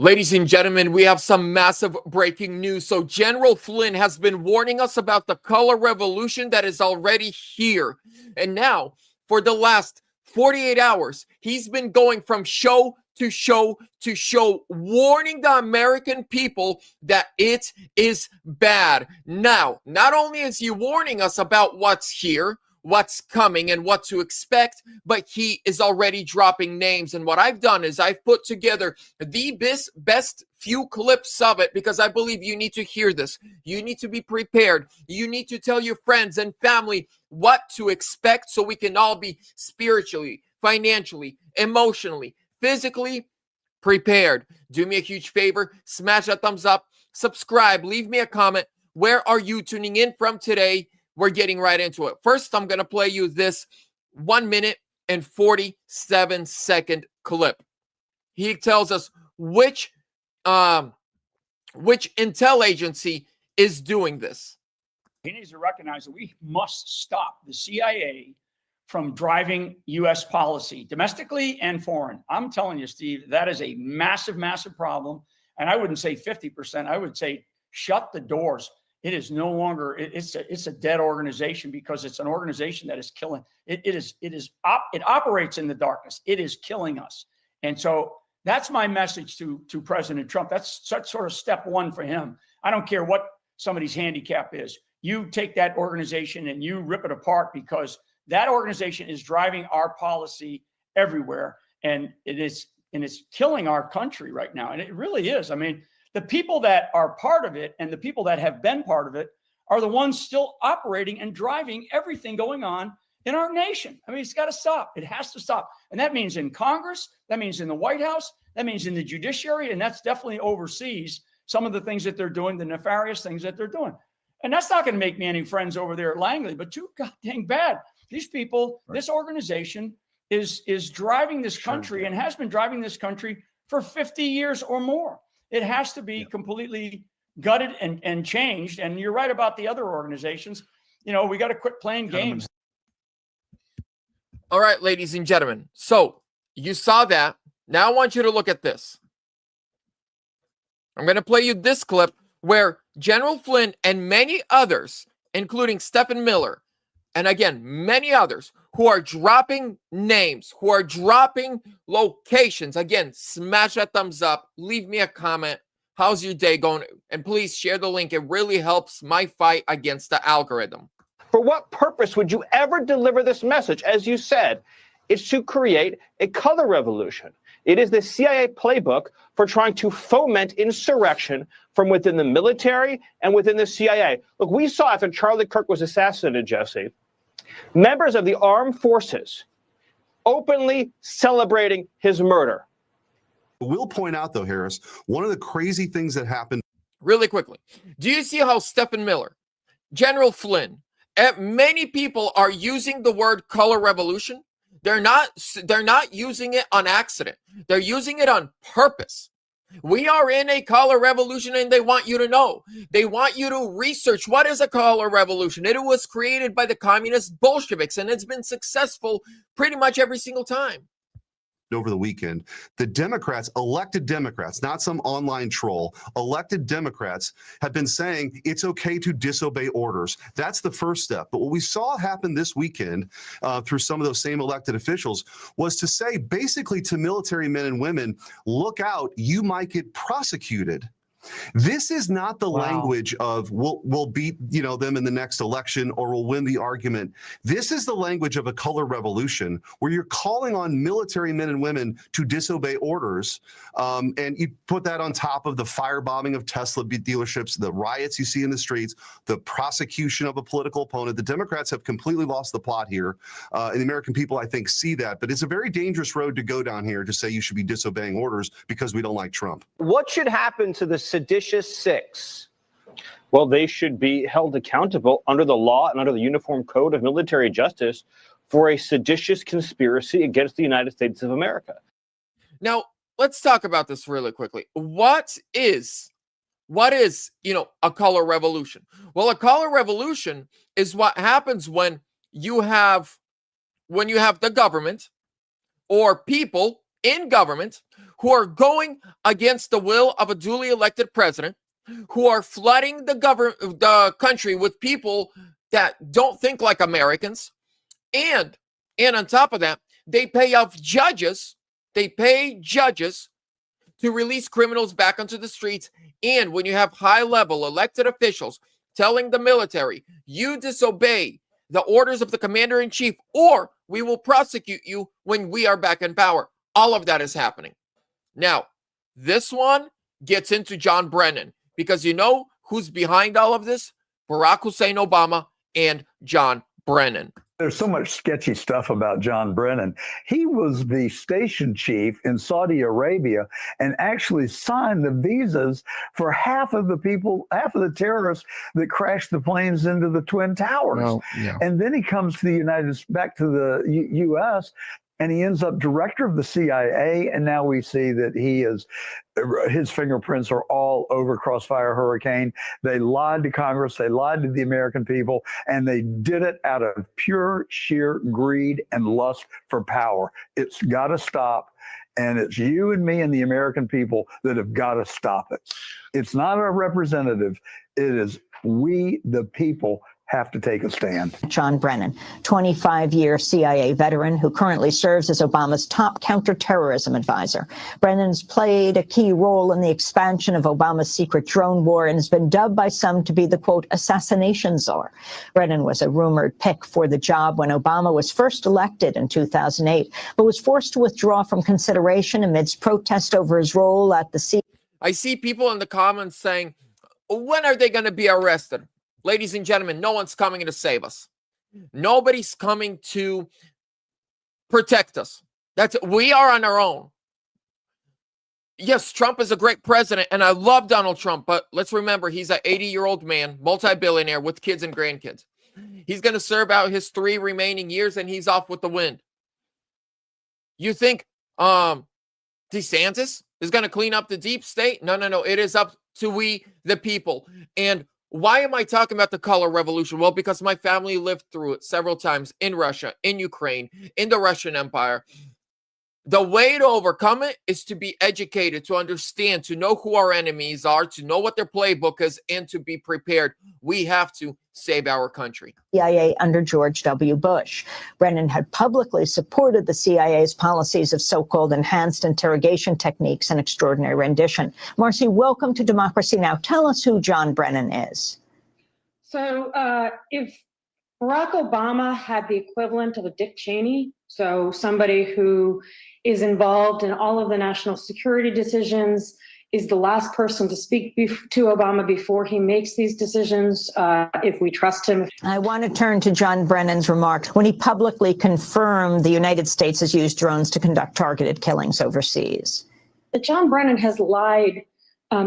Ladies and gentlemen, we have some massive breaking news. So General Flynn has been warning us about the color revolution that is already here. And now, for the last 48 hours, he's been going from show to show to show, warning the American people that it is bad. Now, not only is he warning us about what's here, what's coming, and what to expect, but he is already dropping names. And what I've done is I've put together the best few clips of it, because I believe you need to hear this. You need to be prepared. You need to tell your friends and family what to expect, so we can all be spiritually, financially, emotionally, physically prepared. Do me a huge favor, smash that thumbs up, subscribe, leave me a comment. Where are you tuning in from today? We're getting right into it. First, I'm going to play you this 1 minute and 47-second clip. He tells us which intel agency is doing this. He needs to recognize that we must stop the CIA from driving U.S. policy, domestically and foreign. I'm telling you, Steve, that is a massive, massive problem. And I wouldn't say 50%. I would say shut the doors. It is no longer, it's a dead organization, because it's an organization that is killing. It operates in the darkness. It is killing us. And so that's my message to President Trump. That's sort of step one for him. I don't care what somebody's handicap is. You take that organization and you rip it apart, because that organization is driving our policy everywhere. And it's killing our country right now. And it really is. I mean, the people that are part of it and the people that have been part of it are the ones still operating and driving everything going on in our nation. I mean, it's got to stop. It has to stop. And that means in Congress, that means in the White House, that means in the judiciary, and that's definitely overseas, some of the things that they're doing, the nefarious things that they're doing. And that's not going to make me any friends over there at Langley, but too goddamn bad. These people, right. This organization is driving this country and has been driving this country for 50 years or more. It has to be completely gutted and changed. And you're right about the other organizations. You know, we got to quit playing games. All right, ladies and gentlemen. So you saw that. Now I want you to look at this. I'm going to play you this clip where General Flynn and many others, including Stephen Miller, and again, many others who are dropping names, who are dropping locations. Again, smash that thumbs up. Leave me a comment. How's your day going? And please share the link. It really helps my fight against the algorithm. For what purpose would you ever deliver this message? As you said, it's to create a color revolution. It is the CIA playbook for trying to foment insurrection from within the military and within the CIA. Look, we saw after Charlie Kirk was assassinated, Jesse, members of the armed forces openly celebrating his murder. We'll point out, though, Harris, one of the crazy things that happened. Really quickly, do you see how Stephen Miller, General Flynn, many people are using the word color revolution? They're not using it on accident. They're using it on purpose. We are in a color revolution, and they want you to know. They want you to research what is a color revolution. It was created by the communist Bolsheviks, and it's been successful pretty much every single time. Over the weekend, the Democrats, elected Democrats, not some online troll, elected Democrats have been saying it's okay to disobey orders. That's the first step. But what we saw happen this weekend through some of those same elected officials was to say basically to military men and women, look out, you might get prosecuted. This is not the language of we'll beat them in the next election or we'll win the argument. This is the language of a color revolution where you're calling on military men and women to disobey orders, and you put that on top of the firebombing of Tesla dealerships, the riots you see in the streets, the prosecution of a political opponent. The Democrats have completely lost the plot here, and the American people, I think, see that. But it's a very dangerous road to go down here to say you should be disobeying orders because we don't like Trump. What should happen to the seditious six? Well, they should be held accountable under the law and under the Uniform Code of Military Justice for a seditious conspiracy against the United States of America. Now, let's talk about this really quickly. What is a color revolution? Well, a color revolution is what happens when you have the government or people in government who are going against the will of a duly elected president, who are flooding the country with people that don't think like Americans, and on top of that, they pay off judges. They pay judges to release criminals back onto the streets. And when you have high-level elected officials telling the military, you disobey the orders of the commander-in-chief, or we will prosecute you when we are back in power. All of that is happening. Now, this one gets into John Brennan, because you know who's behind all of this? Barack Hussein Obama and John Brennan. There's so much sketchy stuff about John Brennan. He was the station chief in Saudi Arabia and actually signed the visas for half of the terrorists that crashed the planes into the Twin Towers. Well, yeah. And then he comes to back to the U.S., and he ends up director of the CIA. And now we see that his fingerprints are all over Crossfire Hurricane. They lied to Congress. They lied to the American people. And they did it out of pure, sheer greed and lust for power. It's got to stop. And it's you and me and the American people that have got to stop it. It's not a representative. It is we, the people, have to take a stand. John Brennan, 25-year CIA veteran who currently serves as Obama's top counterterrorism advisor. Brennan's played a key role in the expansion of Obama's secret drone war and has been dubbed by some to be the, quote, assassination czar. Brennan was a rumored pick for the job when Obama was first elected in 2008, but was forced to withdraw from consideration amidst protest over his role at the CIA. I see people in the comments saying, when are they going to be arrested? Ladies and gentlemen, no one's coming to save us. Nobody's coming to protect us. We are on our own. Yes, Trump is a great president, and I love Donald Trump, but let's remember he's an 80-year-old man, multi-billionaire with kids and grandkids. He's going to serve out his 3 remaining years, and he's off with the wind. You think DeSantis is going to clean up the deep state? No. It is up to we, the people. And why am I talking about the color revolution? Well, because my family lived through it several times in Russia, in Ukraine, in the Russian Empire. The way to overcome it is to be educated, to understand, to know who our enemies are, to know what their playbook is, and to be prepared. We have to save our country. CIA under George W. Bush. Brennan had publicly supported the CIA's policies of so-called enhanced interrogation techniques and extraordinary rendition. Marcy, welcome to Democracy Now! Tell us who John Brennan is. So if Barack Obama had the equivalent of a Dick Cheney, so somebody who is involved in all of the national security decisions, is the last person to speak to Obama before he makes these decisions, if we trust him. I want to turn to John Brennan's remarks when he publicly confirmed the United States has used drones to conduct targeted killings overseas. John Brennan has lied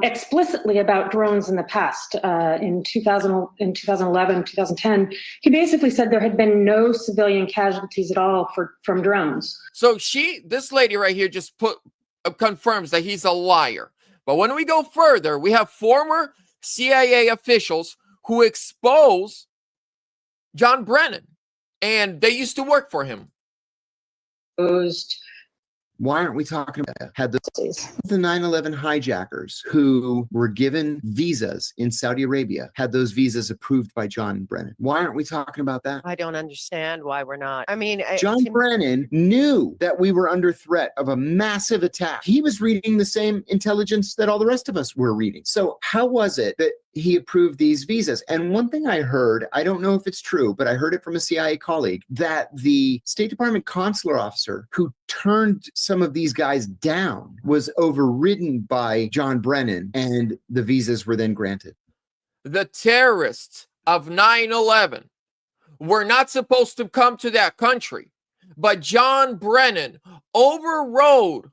explicitly about drones in the past. In 2011, 2010, he basically said there had been no civilian casualties at all from drones. So this lady right here just confirms that he's a liar. But when we go further, we have former CIA officials who expose John Brennan, and they used to work for him. Why aren't we talking about that? Had the 9/11 hijackers who were given visas in Saudi Arabia, had those visas approved by John Brennan. Why aren't we talking about that? I don't understand why we're not. I mean, John Brennan knew that we were under threat of a massive attack. He was reading the same intelligence that all the rest of us were reading. So how was it that he approved these visas? And one thing I heard, I don't know if it's true, but I heard it from a CIA colleague, that the State Department consular officer who turned some of these guys down was overridden by John Brennan, and the visas were then granted. The terrorists of 9/11 were not supposed to come to that country, but John Brennan overrode.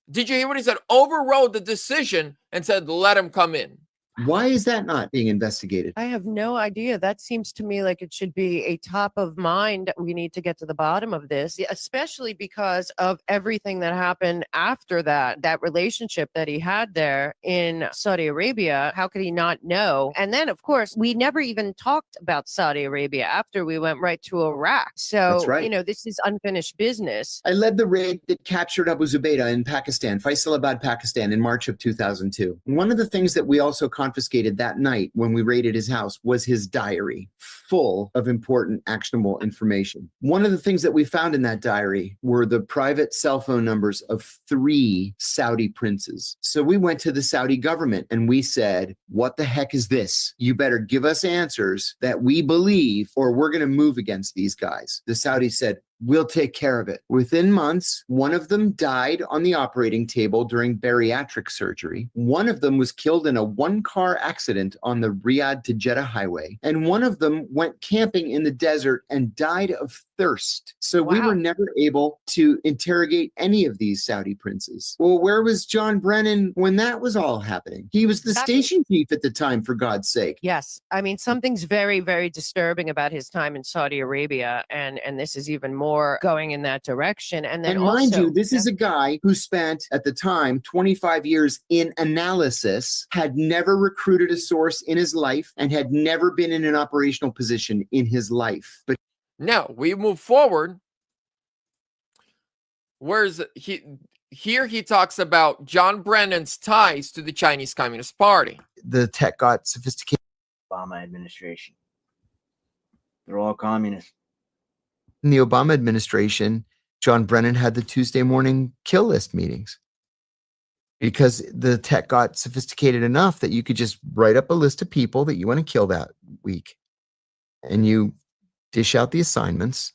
Did you hear what he said? Overrode the decision and said, let him come in. Why is that not being investigated? I have no idea. That seems to me like it should be a top of mind. We need to get to the bottom of this, especially because of everything that happened after that relationship that he had there in Saudi Arabia. How could he not know? And then, of course, we never even talked about Saudi Arabia after we went right to Iraq. That's So, right. this is unfinished business. I led the raid that captured Abu Zubaydah in Pakistan, Faisalabad, Pakistan, in March of 2002. One of the things that we also confiscated that night when we raided his house was his diary, full of important, actionable information. One of the things that we found in that diary were the private cell phone numbers of 3 Saudi princes. So we went to the Saudi government and we said, what the heck is this? You better give us answers that we believe, or we're going to move against these guys. The Saudis said, we'll take care of it. Within months, one of them died on the operating table during bariatric surgery. One of them was killed in a 1-car accident on the Riyadh to Jeddah highway. And one of them went camping in the desert and died of thirst. So we were never able to interrogate any of these Saudi princes. Well, where was John Brennan when that was all happening? He was the station chief at the time, for God's sake. Yes. I mean, something's very, very disturbing about his time in Saudi Arabia. And this is even more going in that direction. And then mind also, you, this is a guy who spent, at the time, 25 years in analysis, had never recruited a source in his life, and had never been in an operational position in his life. But now we move forward. Where's he? Here he talks about John Brennan's ties to the Chinese Communist Party. the tech got sophisticated. Obama administration. They're all communists. In the Obama administration, John Brennan had the Tuesday morning kill list meetings because the tech got sophisticated enough that you could just write up a list of people that you want to kill that week. And you dish out the assignments.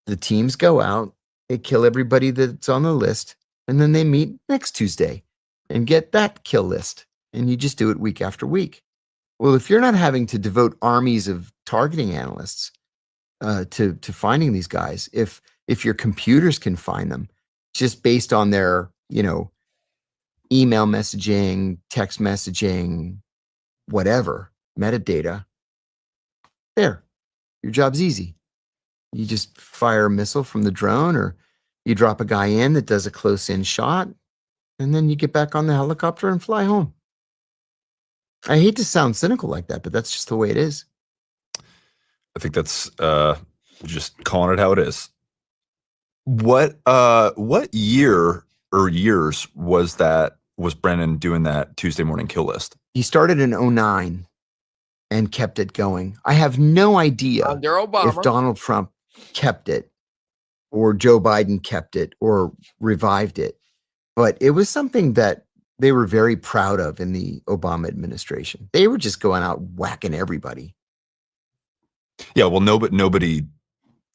The teams go out, they kill everybody that's on the list, and then they meet next Tuesday and get that kill list. And you just do it week after week. Well, if you're not having to devote armies of targeting analysts to finding these guys, if your computers can find them just based on their, email messaging, text messaging, whatever, metadata, there, your job's easy. You just fire a missile from the drone, or you drop a guy in that does a close-in shot, and then you get back on the helicopter and fly home. I hate to sound cynical like that, but that's just the way it is. I think that's just calling it how it is. What year or years was Brennan doing that Tuesday morning kill list? He started in 2009 and kept it going. I have no idea Under Obama, if Donald Trump kept it or Joe Biden kept it or revived it, but it was something that they were very proud of in the Obama administration. They were just going out whacking everybody. Yeah, well, nobody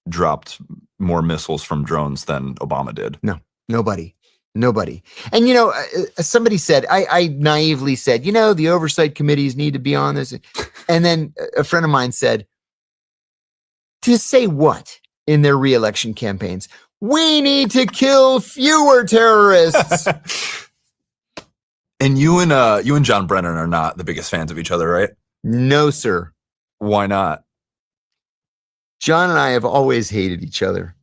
dropped more missiles from drones than Obama did. No, nobody. And, somebody said, I naively said, the oversight committees need to be on this. And then a friend of mine said, to say what in their reelection campaigns? We need to kill fewer terrorists. And you and John Brennan are not the biggest fans of each other, right? No, sir. Why not? John and I have always hated each other.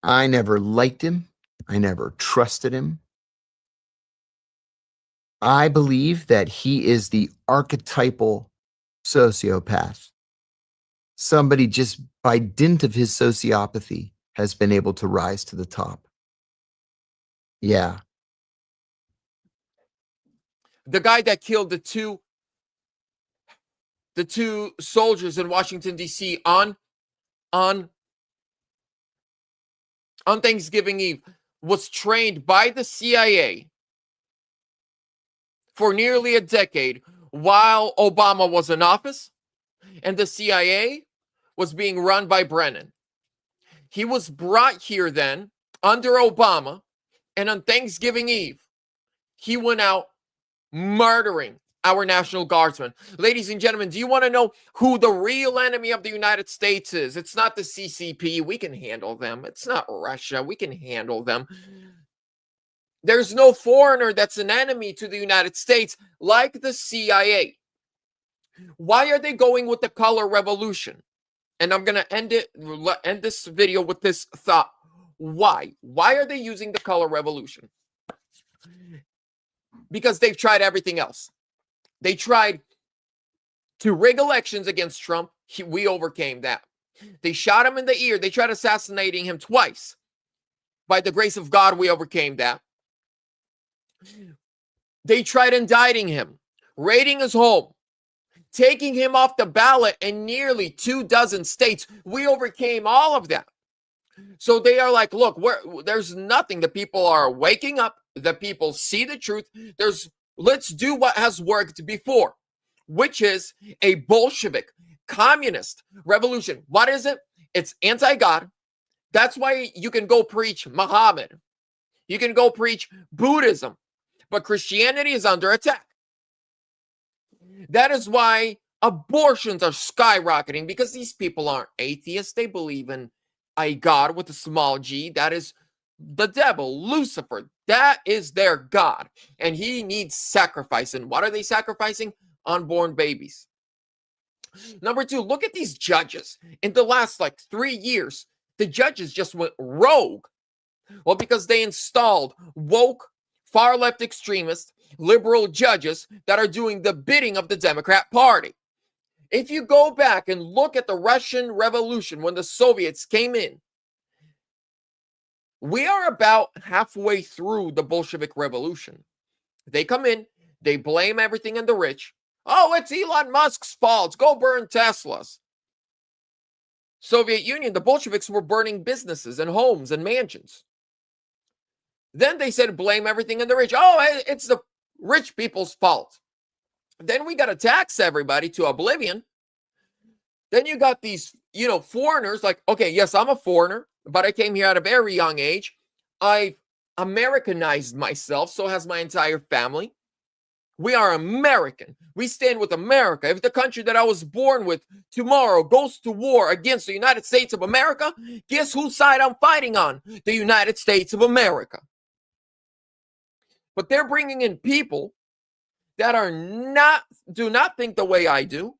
I never liked him. I never trusted him. I believe that he is the archetypal sociopath. Somebody just by dint of his sociopathy has been able to rise to the top. Yeah. the guy that killed the two soldiers in Washington, D.C. on Thanksgiving Eve was trained by the CIA for nearly a decade while Obama was in office, and the CIA was being run by Brennan. He was brought here then under Obama, and on Thanksgiving Eve, he went out murdering our National Guardsmen. Ladies and gentlemen, do you want to know who the real enemy of the United States is? It's not the CCP. We can handle them. It's not Russia. We can handle them. There's no foreigner that's an enemy to the United States like the CIA. Why are they going with the color revolution? And I'm going to end this video with this thought. Why? Why are they using the color revolution? Because they've tried everything else. They tried to rig elections against Trump. We overcame that. They shot him in the ear. They tried assassinating him twice. By the grace of God, we overcame that. They tried indicting him, raiding his home, taking him off the ballot in nearly 24 states. We overcame all of that. So they are like, look, there's nothing. The people are waking up. The people see the truth. Let's do what has worked before, which is a Bolshevik communist revolution. What is it? It's anti-God. That's why you can go preach Muhammad. You can go preach Buddhism, but Christianity is under attack. That is why abortions are skyrocketing, because these people aren't atheists. They believe in a God with a small g. That is the devil, Lucifer. That is their God. And he needs sacrifice. And what are they sacrificing? Unborn babies. Number two, look at these judges. In the last 3 years, the judges just went rogue. Well, because they installed woke, far left extremists, liberal judges that are doing the bidding of the Democrat Party. If you go back and look at the Russian Revolution when the Soviets came in, we are about halfway through the Bolshevik Revolution. They come in, they blame everything on the rich. Oh, it's Elon Musk's fault. Go burn Teslas. Soviet Union, the Bolsheviks were burning businesses and homes and mansions. Then they said, blame everything on the rich. Oh, it's the rich people's fault. Then we got to tax everybody to oblivion. Then you got these, foreigners like, okay, yes, I'm a foreigner, but I came here at a very young age. I've Americanized myself. So has my entire family. We are American. We stand with America. If the country that I was born with tomorrow goes to war against the United States of America, guess whose side I'm fighting on? The United States of America. But they're bringing in people that do not think the way I do,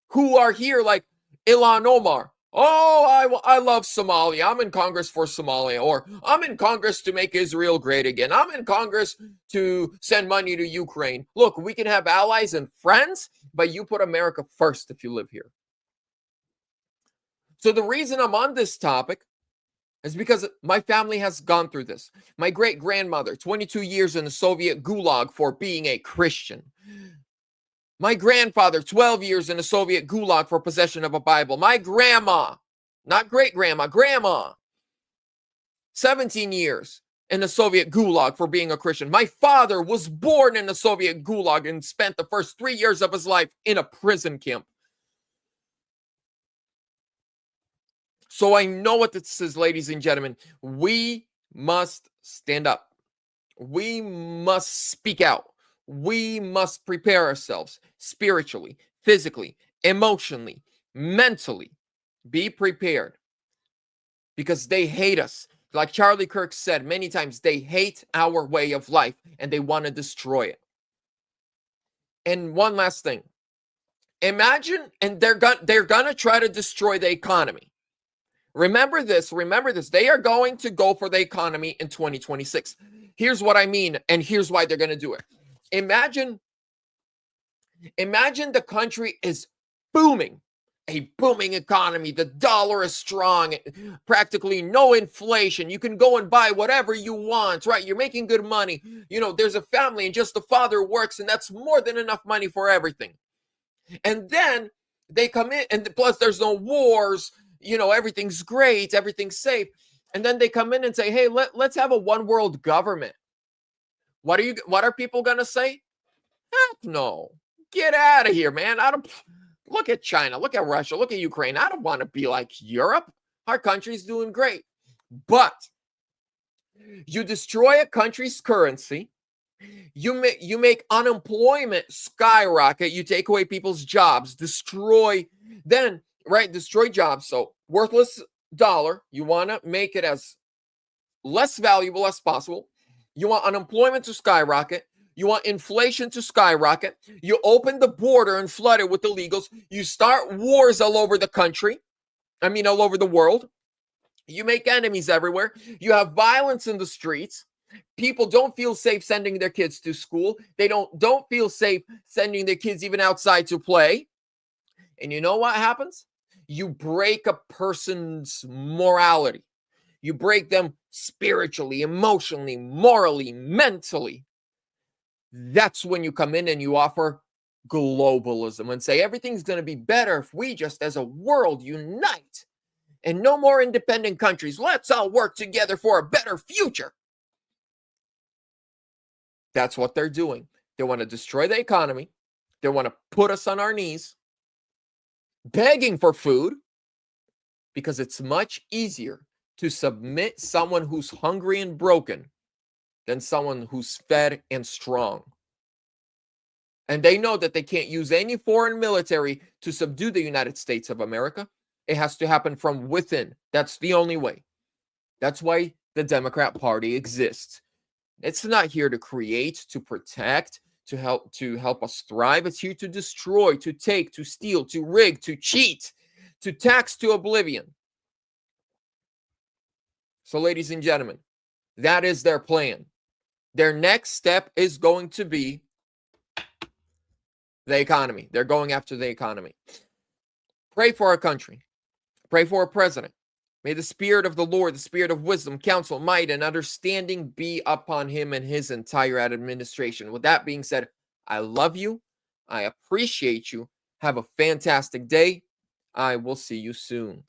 who are here like Ilhan Omar. Oh, I love Somalia. I'm in Congress for Somalia. Or I'm in Congress to make Israel great again. I'm in Congress to send money to Ukraine. Look, we can have allies and friends, but you put America first if you live here. So the reason I'm on this topic is because my family has gone through this. My great-grandmother, 22 years in the Soviet gulag for being a Christian. My grandfather, 12 years in the Soviet gulag for possession of a Bible. My grandma, not great-grandma, grandma, 17 years in the Soviet gulag for being a Christian. My father was born in the Soviet gulag and spent the first 3 years of his life in a prison camp. So I know what this is, ladies and gentlemen. We must stand up. We must speak out. We must prepare ourselves spiritually, physically, emotionally, mentally. Be prepared, because they hate us. Like Charlie Kirk said many times, they hate our way of life and they want to destroy it. And one last thing. Imagine, and they're gonna try to destroy the economy. Remember this. They are going to go for the economy in 2026. Here's what I mean, and here's why they're going to do it. Imagine the country is booming, a booming economy. The dollar is strong, practically no inflation. You can go and buy whatever you want, right? You're making good money. There's a family and just the father works, and that's more than enough money for everything. And then they come in, and plus there's no wars. Everything's great, everything's safe. And then they come in and say, hey, let's have a one world government. What are people going to say? Heck no. Get out of here, man. Look at China, look at Russia, look at Ukraine. I don't want to be like Europe. Our country's doing great. But you destroy a country's currency. You make unemployment skyrocket. You take away people's jobs, destroy jobs. So worthless dollar, you want to make it as less valuable as possible. You want unemployment to skyrocket. You want inflation to skyrocket. You open the border and flood it with illegals. You start wars all over the country. I mean, all over the world. You make enemies everywhere. You have violence in the streets. People don't feel safe sending their kids to school. They don't feel safe sending their kids even outside to play. And you know what happens? You break a person's morality. You break them spiritually, emotionally, morally, mentally. That's when you come in and you offer globalism and say everything's going to be better if we just as a world unite and no more independent countries. Let's all work together for a better future. That's what they're doing. They want to destroy the economy. They want to put us on our knees, begging for food, because it's much easier to submit someone who's hungry and broken than someone who's fed and strong. And they know that they can't use any foreign military to subdue the United States of America. It has to happen from within. That's the only way. That's why the Democrat Party exists. It's not here to create, to protect, to help us thrive. It's here to destroy, to take, to steal, to rig, to cheat, to tax to oblivion. So, ladies and gentlemen, that is their plan. Their next step is going to be the economy. They're going after the economy. Pray for our country. Pray for our president. May the spirit of the Lord, the spirit of wisdom, counsel, might, and understanding be upon him and his entire administration. With that being said, I love you. I appreciate you. Have a fantastic day. I will see you soon.